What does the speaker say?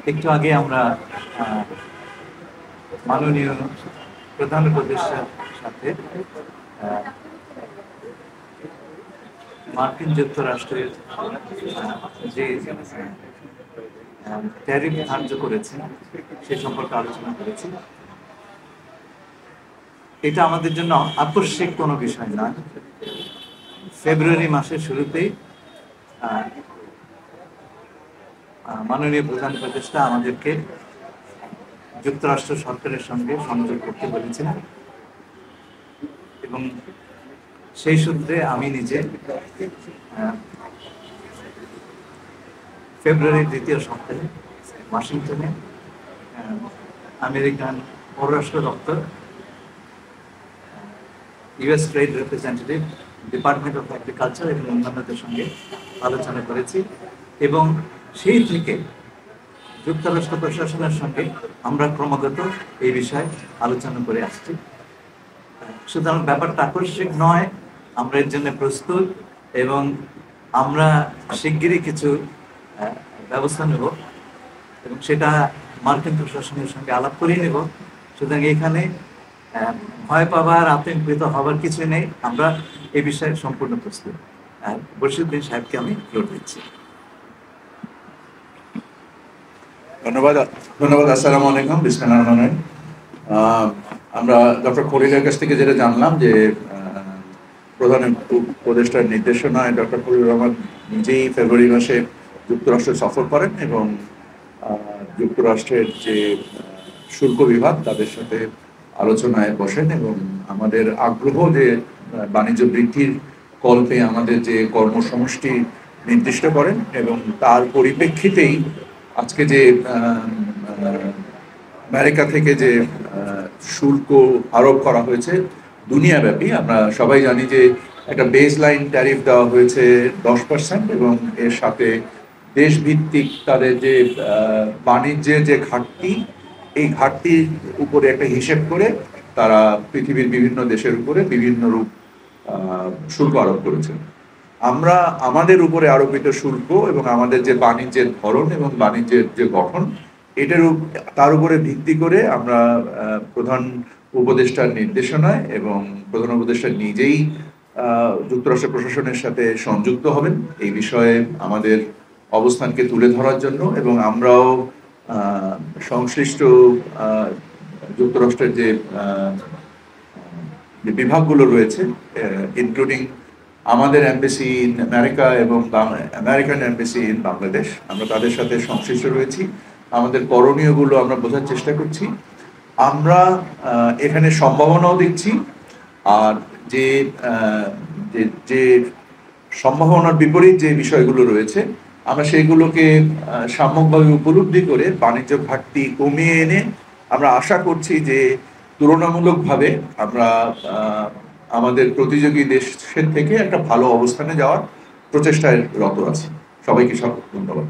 একটু আগে আমরা আহ, মাননীয় প্রধান উপদেষ্টার সাথে আহ, মার্কিন যুক্তরাষ্ট্রের যে ট্যারিফ ধার্য করেছে সে সম্পর্কে আলোচনা করেছি। এটা আমাদের জন্য আকস্মিক কোনো বিষয় নয়। ফেব্রুয়ারি মাসের শুরুতেই আহ, মাননীয় প্রধান উপদেষ্টা আমাদেরকে যুক্তরাষ্ট্র সরকারের সঙ্গে সংযোগ করতে বলেছিলেন এবং সেই সূত্রে আমি নিজে আহ, ফেব্রুয়ারির দ্বিতীয় সপ্তাহে ওয়াশিংটনে আমেরিকান পররাষ্ট্র দপ্তর, US trade representative, department of agriculture এবং অন্যান্যদের সঙ্গে আলোচনা করেছি এবং সেই থেকে যুক্তরাষ্ট্র প্রশাসনের সঙ্গে আমরা ক্রমাগত এই বিষয়ে আলোচনা করে আসছি। সুতরাং ব্যাপারটা আকস্মিক নয়, আমরা এর জন্য প্রস্তুত এবং আমরা শিগগিরই কিছু ব্যবস্থা নেব এবং সেটা মার্কিন প্রশাসনের সঙ্গে আলাপ করিয়ে নেব। সুতরাং এখানে ভয় পাবার, আতঙ্কিত হবার কিছু নেই। আমরা এই বিষয়ে সম্পূর্ণ প্রস্তুত। বশিরউদ্দিন সাহেবকে আমি ফ্লোর দিচ্ছি। ধন্যবাদ। আসসালামু আলাইকুম, বিসমিল্লাহির রহমানির রহিম। আমরা ডক্টর খলিলের কাছ থেকে যেটা জানলাম যে প্রধান উপদেষ্টার নির্দেশনায় ডক্টর খলিলুর রহমান নিজেই ফেব্রুয়ারি মাসে যুক্তরাষ্ট্র সফর করেন এবং যুক্তরাষ্ট্রের যে শুল্ক বিভাগ তাদের সাথে আলোচনায় বসেন এবং আমাদের আগ্রহ যে বাণিজ্য বৃদ্ধির কল্পে আমাদের যে কর্মসমষ্টি নির্দিষ্ট করেন এবং তার পরিপ্রেক্ষিতেই আজকে যে আমেরিকা থেকে যে শুল্ক আরোপ করা হয়েছে দুনিয়াব্যাপী, আমরা সবাই জানি যে একটা বেস লাইন ট্যারিফ দেওয়া হয়েছে 10% এবং এর সাথে দেশভিত্তিক তাদের যে বাণিজ্যের যে ঘাটতি, এই ঘাটতির উপরে একটা হিসেব করে তারা পৃথিবীর বিভিন্ন দেশের উপরে বিভিন্ন রূপ শুল্ক আরোপ করেছে। আমরা আমাদের উপরে আরোপিত শুল্ক এবং আমাদের যে বাণিজ্যের ধরন এবং বাণিজ্যের যে গঠন, তার উপরে ভিত্তি করে আমরা প্রধান উপদেষ্টার নির্দেশনায় এবং প্রধান উপদেষ্টা নিজেই যুক্তরাষ্ট্র প্রশাসনের সাথে সংযুক্ত হবেন এই বিষয়ে আমাদের অবস্থানকে তুলে ধরার জন্য এবং আমরাও সংশ্লিষ্ট যুক্তরাষ্ট্রের যে বিভাগগুলো রয়েছে ইনক্লুডিং আমাদের এমবেসি ইন আমেরিকা এবং আমেরিকান এমবেসি ইন বাংলাদেশ, আমরা তাদের সাথে সংশ্লিষ্ট রয়েছি। আমাদের করণীয়গুলো আমরা বোঝার চেষ্টা করছি। আমরা এখানে সম্ভাবনাও দেখছি, আর যে যে সম্ভাবনার বিপরীত যে বিষয়গুলো রয়েছে আমরা সেইগুলোকে সাম্যকভাবে উপলব্ধি করে বাণিজ্য ঘাটতি কমিয়ে এনে আমরা আশা করছি যে তুলনামূলকভাবে আমরা আমাদের প্রতিযোগী দেশের থেকে একটা ভালো অবস্থানে যাওয়ার প্রচেষ্টায় রত আছি। সবাইকে ধন্যবাদ।